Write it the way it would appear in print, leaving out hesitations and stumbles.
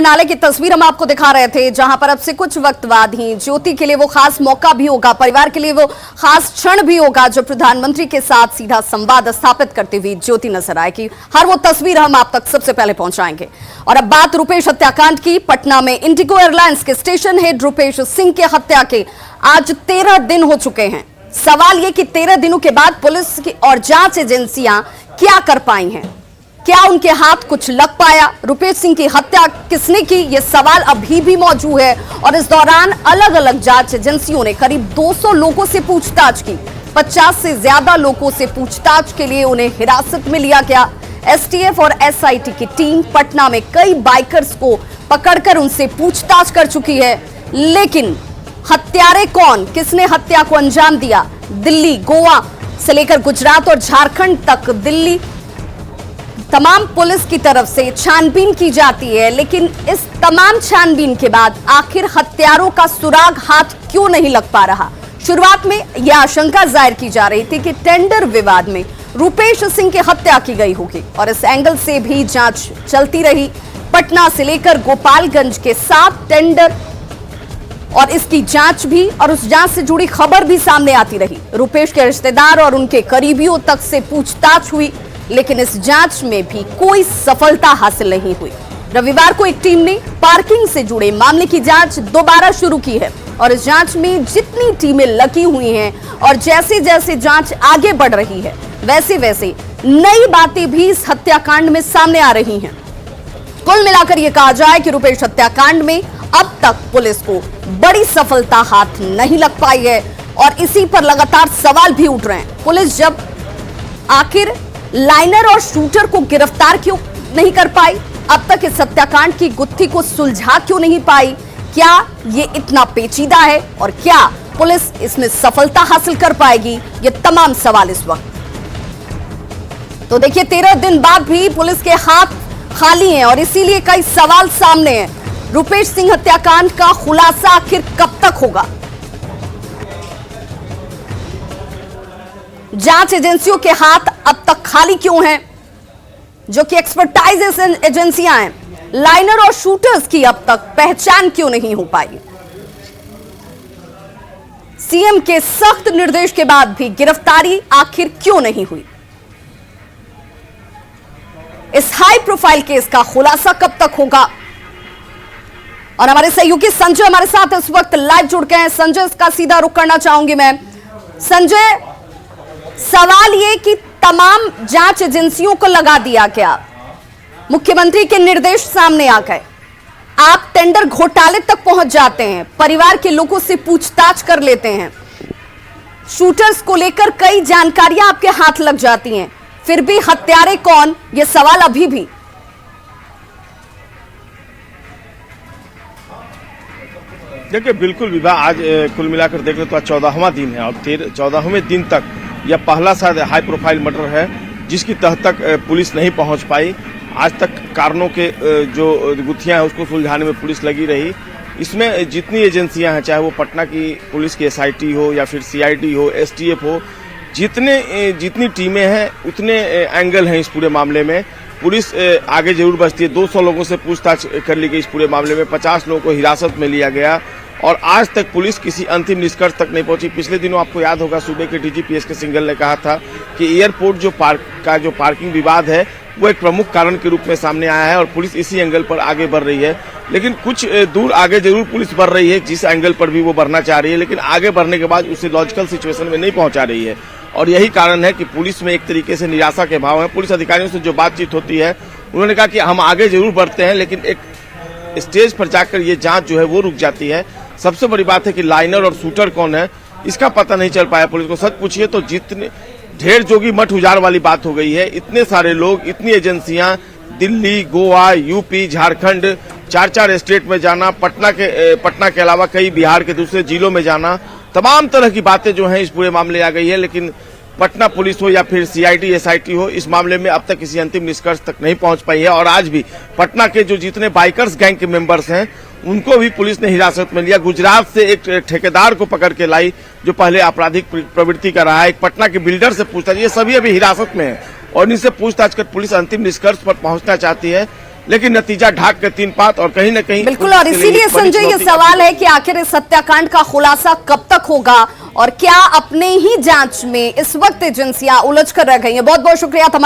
नाले की तस्वीर हम आपको दिखा रहे थे, जहां पर अब से कुछ वक्त बाद ही ज्योति के लिए वो खास मौका भी होगा, परिवार के लिए वो खास क्षण भी होगा जो प्रधानमंत्री के साथ सीधा संवाद स्थापित करती हुई ज्योति नजर आएगी। हर वो तस्वीर हम आप तक सबसे पहले पहुंचाएंगे। और अब बात रुपेश हत्याकांड की। पटना में इंडिगो एयरलाइंस के स्टेशन हेड रुपेश सिंह के हत्या के आज 13 दिन हो चुके हैं। सवाल ये कि 13 दिनों के बाद पुलिस की और जांच एजेंसियां क्या कर पाई हैं? क्या उनके हाथ कुछ लग पाया? रुपेश सिंह की हत्या किसने की, यह सवाल अभी भी मौजूद है। और इस दौरान अलग अलग जांच एजेंसियों ने करीब 200 लोगों से पूछताछ की। 50 से ज्यादा लोगों से पूछताछ के लिए उन्हें हिरासत में लिया गया। एसटीएफ और एसआईटी की टीम पटना में कई बाइकर्स को पकड़कर उनसे पूछताछ कर चुकी है। लेकिन हत्यारे कौन, किसने हत्या को अंजाम दिया? दिल्ली, गोवा से लेकर गुजरात और झारखंड तक दिल्ली तमाम पुलिस की तरफ से छानबीन की जाती है। लेकिन इस तमाम छानबीन के बाद आखिर हत्यारों का सुराग हाथ क्यों नहीं लग पा रहा? शुरुआत में यह आशंका जाहिर की जा रही थी कि टेंडर विवाद में रुपेश सिंह की हत्या की गई होगी और इस एंगल से भी जांच चलती रही। पटना से लेकर गोपालगंज के 7 टेंडर और इसकी जांच भी और उस जांच से जुड़ी खबर भी सामने आती रही। रुपेश के रिश्तेदार और उनके करीबियों तक से पूछताछ हुई, लेकिन इस जांच में भी कोई सफलता हासिल नहीं हुई। रविवार को एक टीम ने पार्किंग से जुड़े मामले की जांच दोबारा शुरू की है और इस जांच में जितनी टीमें लगी हुई हैं और जैसे जैसे जांच आगे बढ़ रही है वैसे वैसे नई बातें भी इस हत्याकांड में सामने आ रही हैं। कुल मिलाकर यह कहा जाए कि रुपेश हत्याकांड में अब तक पुलिस को बड़ी सफलता हाथ नहीं लग पाई है और इसी पर लगातार सवाल भी उठ रहे हैं। पुलिस जब आखिर लाइनर और शूटर को गिरफ्तार क्यों नहीं कर पाई? अब तक इस हत्याकांड की गुत्थी को सुलझा क्यों नहीं पाई? क्या ये इतना पेचीदा है और क्या पुलिस इसमें सफलता हासिल कर पाएगी? ये तमाम सवाल इस वक्त। तो देखिए, 13 दिन बाद भी पुलिस के हाथ खाली हैं और इसीलिए कई सवाल सामने हैं। रुपेश सिंह हत्याकांड का खुलासा आखिर कब तक होगा? जांच एजेंसियों के हाथ अब तक खाली क्यों हैं, जो कि एक्सपर्टाइज एजेंसियां हैं? लाइनर और शूटर्स की अब तक पहचान क्यों नहीं हो पाई? सीएम के सख्त निर्देश के बाद भी गिरफ्तारी आखिर क्यों नहीं हुई? इस हाई प्रोफाइल केस का खुलासा कब तक होगा? और हमारे सहयोगी संजय हमारे साथ इस वक्त लाइव जुड़ गए हैं। संजय, इसका सीधा रुख करना चाहूंगी मैं। संजय, सवाल ये कि तमाम जांच एजेंसियों को लगा दिया गया, मुख्यमंत्री के निर्देश सामने आ गए, आप टेंडर घोटाले तक पहुंच जाते हैं, परिवार के लोगों से पूछताछ कर लेते हैं, शूटर्स को लेकर कई जानकारियां आपके हाथ लग जाती हैं, फिर भी हत्यारे कौन, यह सवाल अभी भी। देखिए, बिल्कुल विवाह आज कुल मिलाकर देख ले तो आज 14वां दिन है और 14वें दिन तक यह पहला शायद हाई प्रोफाइल मर्डर है जिसकी तह तक पुलिस नहीं पहुंच पाई। आज तक कारणों के जो गुत्थियां हैं उसको सुलझाने में पुलिस लगी रही। इसमें जितनी एजेंसियां हैं, चाहे वो पटना की पुलिस की एसआईटी हो या फिर सीआईडी हो, एसटीएफ हो, जितनी टीमें हैं उतने एंगल हैं इस पूरे मामले में। पुलिस आगे जरूर बढ़ती है। 200 लोगों से पूछताछ कर ली गई इस पूरे मामले में, 50 लोगों को हिरासत में लिया गया और आज तक पुलिस किसी अंतिम निष्कर्ष तक नहीं पहुंची। पिछले दिनों आपको याद होगा सूबे के डीजीपी एसके सिंघल ने कहा था कि एयरपोर्ट जो पार्किंग विवाद है वो एक प्रमुख कारण के रूप में सामने आया है और पुलिस इसी एंगल पर आगे बढ़ रही है। लेकिन कुछ दूर आगे जरूर पुलिस बढ़ रही है, जिस एंगल पर भी वो बढ़ना चाह रही है, लेकिन आगे बढ़ने के बाद उसे लॉजिकल सिचुएशन में नहीं पहुंचा रही है और यही कारण है कि पुलिस में एक तरीके से निराशा के भाव है। पुलिस अधिकारियों से जो बातचीत होती है उन्होंने कहा कि हम आगे जरूर बढ़ते हैं, लेकिन एक स्टेज पर जाकर ये जांच जो है वो रुक जाती है। सबसे बड़ी बात है कि लाइनर और शूटर कौन है इसका पता नहीं चल पाया पुलिस को। सच पूछिए तो जितने ढेर जोगी मठ उजाड़ वाली बात हो गई है। इतने सारे लोग, इतनी एजेंसियां, दिल्ली, गोवा, यूपी, झारखंड, 4 स्टेट में जाना, पटना के अलावा कई बिहार के दूसरे जिलों में जाना, तमाम तरह की बातें जो हैं इस पूरे मामले आ गई है। लेकिन पटना पुलिस हो या फिर सीआईडी एसआईटी हो, इस मामले में अब तक किसी अंतिम निष्कर्ष तक नहीं पहुंच पाई है और आज भी पटना के जो जितने बाइकर्स गैंग के मेंबर्स हैं उनको भी पुलिस ने हिरासत में लिया। गुजरात से एक ठेकेदार को पकड़ के लाई जो पहले आपराधिक प्रवृत्ति का रहा है, एक पटना के बिल्डर से पूछताछ, ये सभी अभी हिरासत में है और इनसे पूछताछ कर पुलिस अंतिम निष्कर्ष पर पहुंचना चाहती है लेकिन नतीजा ढाक के 3 पात और कहीं न कहीं बिल्कुल। और इसीलिए संजय ये सवाल है कि आखिर इस हत्याकांड का खुलासा कब तक होगा और क्या अपने ही जांच में इस वक्त एजेंसियां उलझ कर रह गई हैं। बहुत बहुत शुक्रिया तमाम